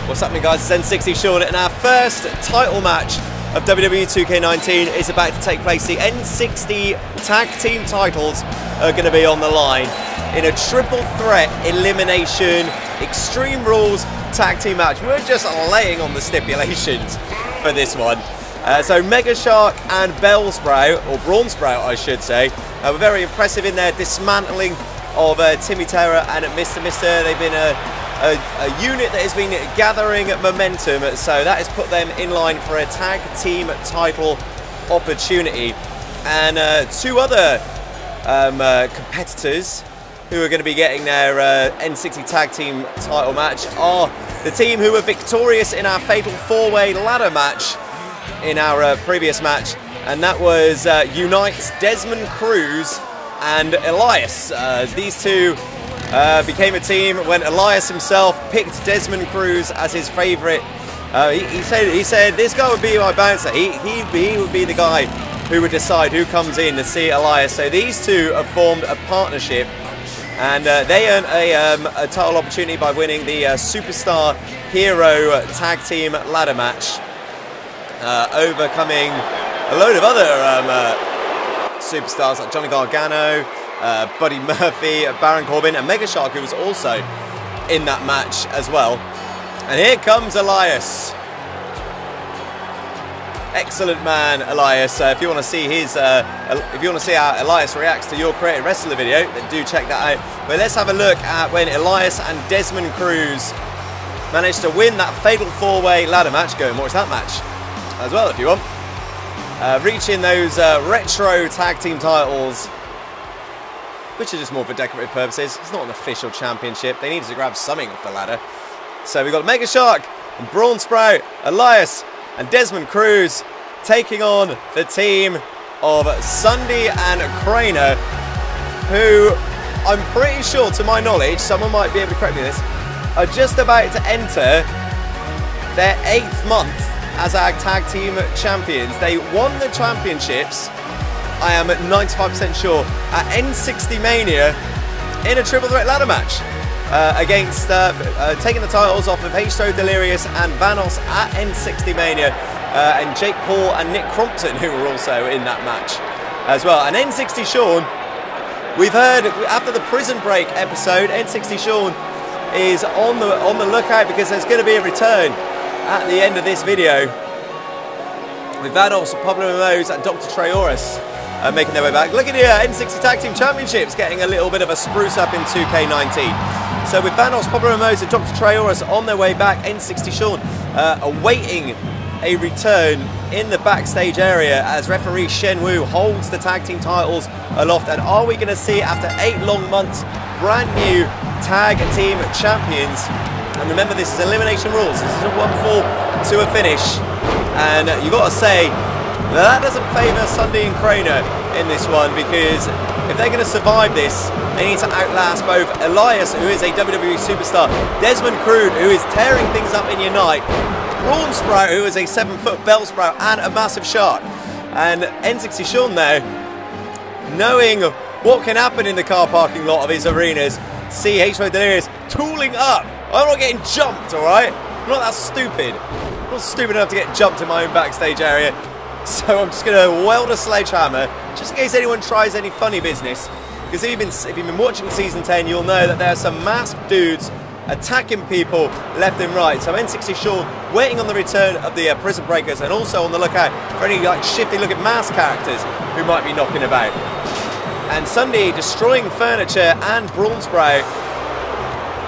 What's happening, guys? It's N60 Sean, and our first title match of WWE 2K19 is about to take place. The N60 tag team titles are going to be on the line in a triple threat elimination Extreme Rules tag team match. We're just laying on the stipulations for this one. So MegaShark and Brawnsprout, I should say, were very impressive in their dismantling of Timmy Terror and Mr. They've been a unit that has been gathering momentum, so that has put them in line for a tag team title opportunity. And two other competitors who are going to be getting their N60 tag team title match are the team who were victorious in our fatal four-way ladder match in our previous match, and that was Unite's Desmond Cruise and Elias. These two became a team when Elias himself picked Desmond Cruise as his favourite. He said this guy would be my bouncer. He would be the guy who would decide who comes in to see Elias. So these two have formed a partnership, and they earned a title opportunity by winning the Superstar Hero Tag Team Ladder Match, overcoming a load of other superstars like Johnny Gargano, Buddy Murphy, Baron Corbin, and MegaShark, who was also in that match as well. And here comes Elias. Excellent man, Elias. If you want to see his, if you want to see how Elias reacts to your creative wrestler video, then do check that out. But let's have a look at when Elias and Desmond Cruise managed to win that fatal four-way ladder match. Go and watch that match as well if you want. Reaching those retro tag team titles, which are just more for decorative purposes. It's not an official championship. They needed to grab something off the ladder. So we've got MegaShark and Brawnsprout, Elias and Desmond Cruise taking on the team of Ssundee and Crainer, who I'm pretty sure, to my knowledge, someone might be able to correct me this, are just about to enter their 8th month as our tag team champions. They won the championships, I am at 95% sure, at N60 Mania in a triple threat ladder match against taking the titles off of H-So Delirious and Vanos at N60 Mania, and Jake Paul and Nick Crompton, who were also in that match as well. And N60 Sean, we've heard after the Prison Break episode, N60 Sean is on the lookout because there's going to be a return at the end of this video with Vanos, Pablo Mimose and Dr. Treoris making their way back. Look at here, N60 Tag Team Championships getting a little bit of a spruce up in 2K19. So with Vanos, Pablo Mimose and Dr. Treoris on their way back, N60 Sean awaiting a return in the backstage area as referee Shen Wu holds the tag team titles aloft. And are we going to see, after 8 long months, brand new tag team champions? And remember, this is elimination rules. This is a 1-fall to a finish. And you've got to say, that doesn't favour Ssundee and Crainer in this one, because if they're going to survive this, they need to outlast both Elias, who is a WWE superstar, Desmond Cruise, who is tearing things up in Unite, Brawnsprout, who is a 7-foot Bellsprout and a massive shark. And N60 Sean there, knowing what can happen in the car parking lot of his arenas, see H-So Delirious tooling up. I'm not getting jumped, alright? I'm not that stupid. I'm not stupid enough to get jumped in my own backstage area. So I'm just going to weld a sledgehammer, just in case anyone tries any funny business. Because if you've been watching Season 10, you'll know that there are some masked dudes attacking people left and right. So N60 Sean waiting on the return of the Prison Breakers, and also on the lookout for any shifty looking masked characters who might be knocking about. And Ssundee destroying furniture and Brawnsprout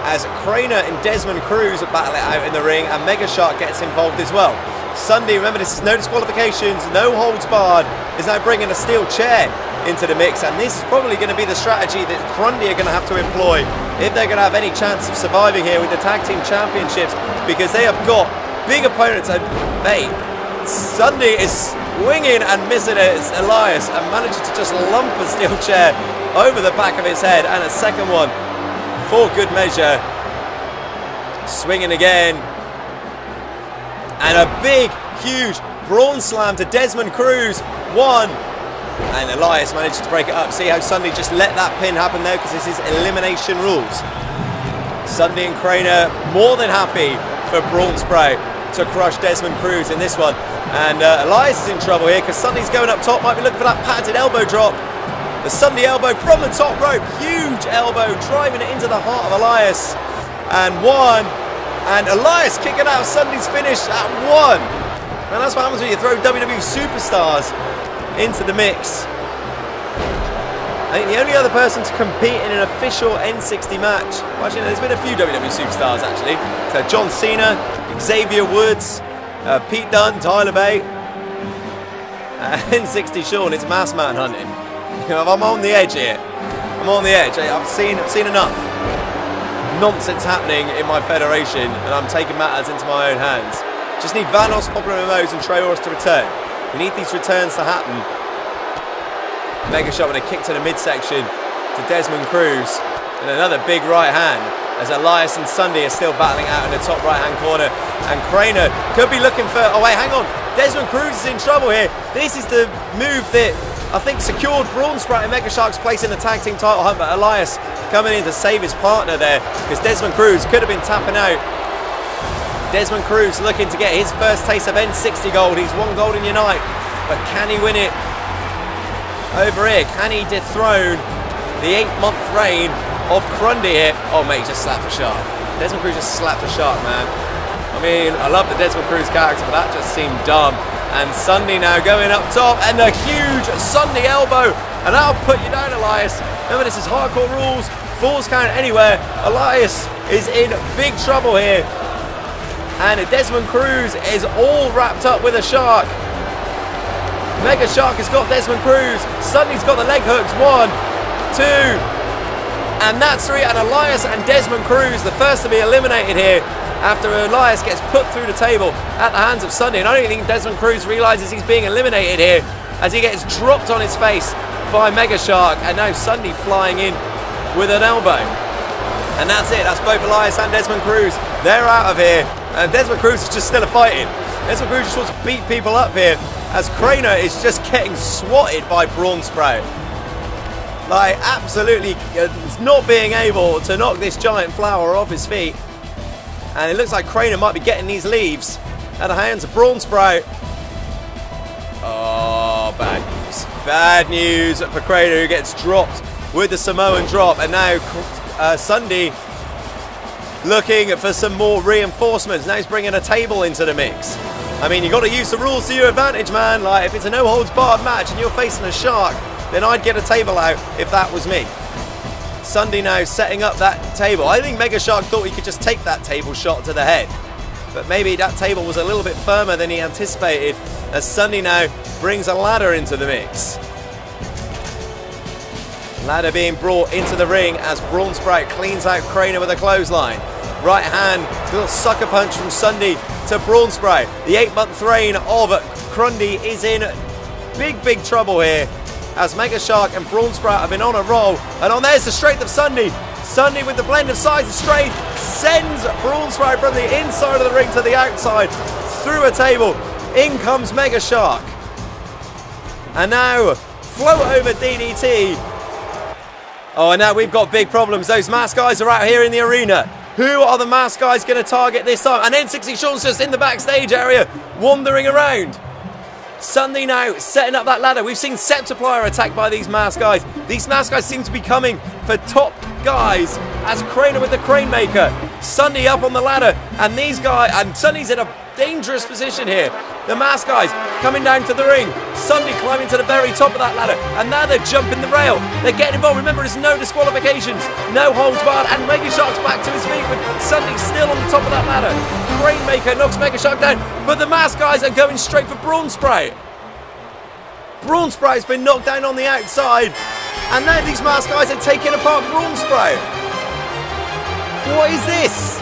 as Crainer and Desmond Cruise battle it out in the ring, and MegaShark gets involved as well. Ssundee, remember, this is no disqualifications, no holds barred, is now bringing a steel chair into the mix, and this is probably going to be the strategy that Crundee are going to have to employ if they're going to have any chance of surviving here with the tag team championships, because they have got big opponents. And mate, Ssundee is swinging and missing it as Elias, and manages to just lump a steel chair over the back of his head, and a second one for good measure. Swinging again, and a big, huge Brawn slam to Desmond Cruise. 1, and Elias manages to break it up. See how Ssundee just let that pin happen there, because this is elimination rules. Ssundee and Crainer more than happy for Brawnsprout to crush Desmond Cruise in this one. And Elias is in trouble here because Ssundee's going up top, might be looking for that patented elbow drop. The Ssundee elbow from the top rope, huge elbow, driving it into the heart of Elias. And one, and Elias kicking out Sundee's finish at one. And that's what happens when you throw WWE superstars into the mix. I think the only other person to compete in an official N60 match, well, actually, there's been a few WWE superstars actually. So John Cena, Xavier Woods, Pete Dunne, Tyler Bate, N60 Sean. It's mass man hunting. I'm on the edge here. I'm on the edge. I've seen enough nonsense happening in my federation, and I'm taking matters into my own hands. Just need Vanos, Popular MMOs, and Treoros to return. We need these returns to happen. MegaShark with a kick to the midsection to Desmond Cruise, and another big right hand as Elias and Ssundee are still battling out in the top right hand corner. And Crainer could be looking for. Oh wait, hang on. Desmond Cruise is in trouble here. This is the move that I think secured Brawnsprout in MegaShark's place in the tag team title hunt, but Elias coming in to save his partner there because Desmond Cruise could have been tapping out. Desmond Cruise looking to get his first taste of N60 gold. He's won gold in Unite, but can he win it over here? Can he dethrone the 8-month reign of Crundee here? Oh mate, he just slapped a shark. Desmond Cruise just slapped a shark, man. I mean, I love the Desmond Cruise character, but that just seemed dumb. And Ssundee now going up top, and a huge Ssundee elbow, and that'll put you down, Elias. Remember, this is hardcore rules, falls count anywhere. Elias is in big trouble here, and Desmond Cruise is all wrapped up with a shark. MegaShark has got Desmond Cruise, Sundee's got the leg hooks, 1, 2, and that's 3, and Elias and Desmond Cruise, the first to be eliminated here, after Elias gets put through the table at the hands of Ssundee. And I don't think Desmond Cruise realises he's being eliminated here as he gets dropped on his face by MegaShark, and now Ssundee flying in with an elbow. And that's it, that's both Elias and Desmond Cruise. They're out of here, and Desmond Cruise is just still fighting. Desmond Cruise just wants to beat people up here as Crainer is just getting swatted by Brawnsprout. Like, absolutely not being able to knock this giant flower off his feet. And it looks like Crainer might be getting these leaves at the hands of Brawnsprout. Oh, bad news. Bad news for Crainer, who gets dropped with the Samoan drop. And now Ssundee looking for some more reinforcements. Now he's bringing a table into the mix. I mean, you've got to use the rules to your advantage, man. Like, if it's a no-holds-barred match and you're facing a shark, then I'd get a table out if that was me. Ssundee now setting up that table. I think MegaShark thought he could just take that table shot to the head, but maybe that table was a little bit firmer than he anticipated, as Ssundee now brings a ladder into the mix. Ladder being brought into the ring as Brawnsprout cleans out Crainer with a clothesline. Right hand, little sucker punch from Ssundee to Brawnsprout. The 8-month reign of Crundee is in big trouble here, as MegaShark and Brawnsprout have been on a roll. And on there's the strength of Ssundee. Ssundee with the blend of size and strength sends Brawnsprout from the inside of the ring to the outside through a table. In comes MegaShark. And now float over DDT. Oh, and now we've got big problems. Those mask guys are out here in the arena. Who are the mask guys going to target this time? And N60 Sean's just in the backstage area, wandering around. Ssundee now setting up that ladder. We've seen Septiplier attacked by these mask guys. These mask guys seem to be coming for top guys, as Crainer with the crane maker. Ssundee up on the ladder, and these guys, and Sundee's in a dangerous position here. The mask guys coming down to the ring. Ssundee climbing to the very top of that ladder, and now they're jumping the rail. They're getting involved. Remember, there's no disqualifications, no holds barred, and MegaShark's back to his feet with Ssundee still on the top of that ladder. Crane maker knocks MegaShark down, but the mask guys are going straight for Brawnsprout. Brawnsprout's been knocked down on the outside, and now these mask guys are taking apart Brawnsprout. What is this?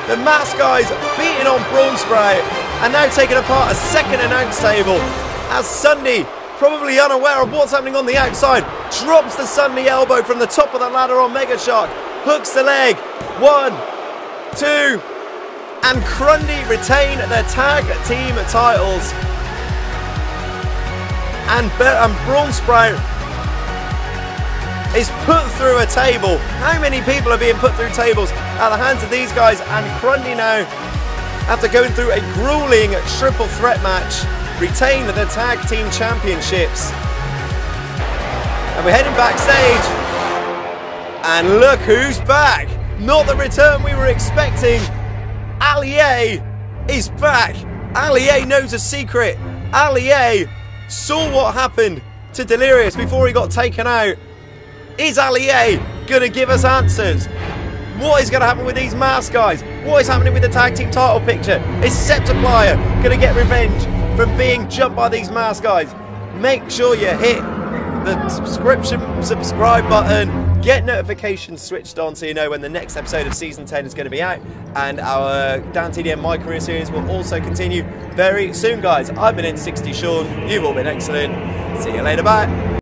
The mask guys beating on Brawnsprout and now taking apart a second announce table, as Ssundee, probably unaware of what's happening on the outside, drops the Ssundee elbow from the top of the ladder on MegaShark, hooks the leg, 1, 2, and Crundee retain their tag team titles. And Brawnsprout is put through a table. How many people are being put through tables at the hands of these guys? And Crundee now, after going through a grueling triple threat match, retain the tag team championships. And we're heading backstage. And look who's back. Not the return we were expecting. Elias is back. Elias knows a secret. Elias saw what happened to Delirious before he got taken out. Is Elias going to give us answers? What is going to happen with these masked guys? What is happening with the tag team title picture? Is Septiplier going to get revenge from being jumped by these masked guys? Make sure you hit the subscribe button. Get notifications switched on so you know when the next episode of Season 10 is going to be out. And our Down TDM My Career series will also continue very soon, guys. I've been N60 Sean. You've all been excellent. See you later. Bye.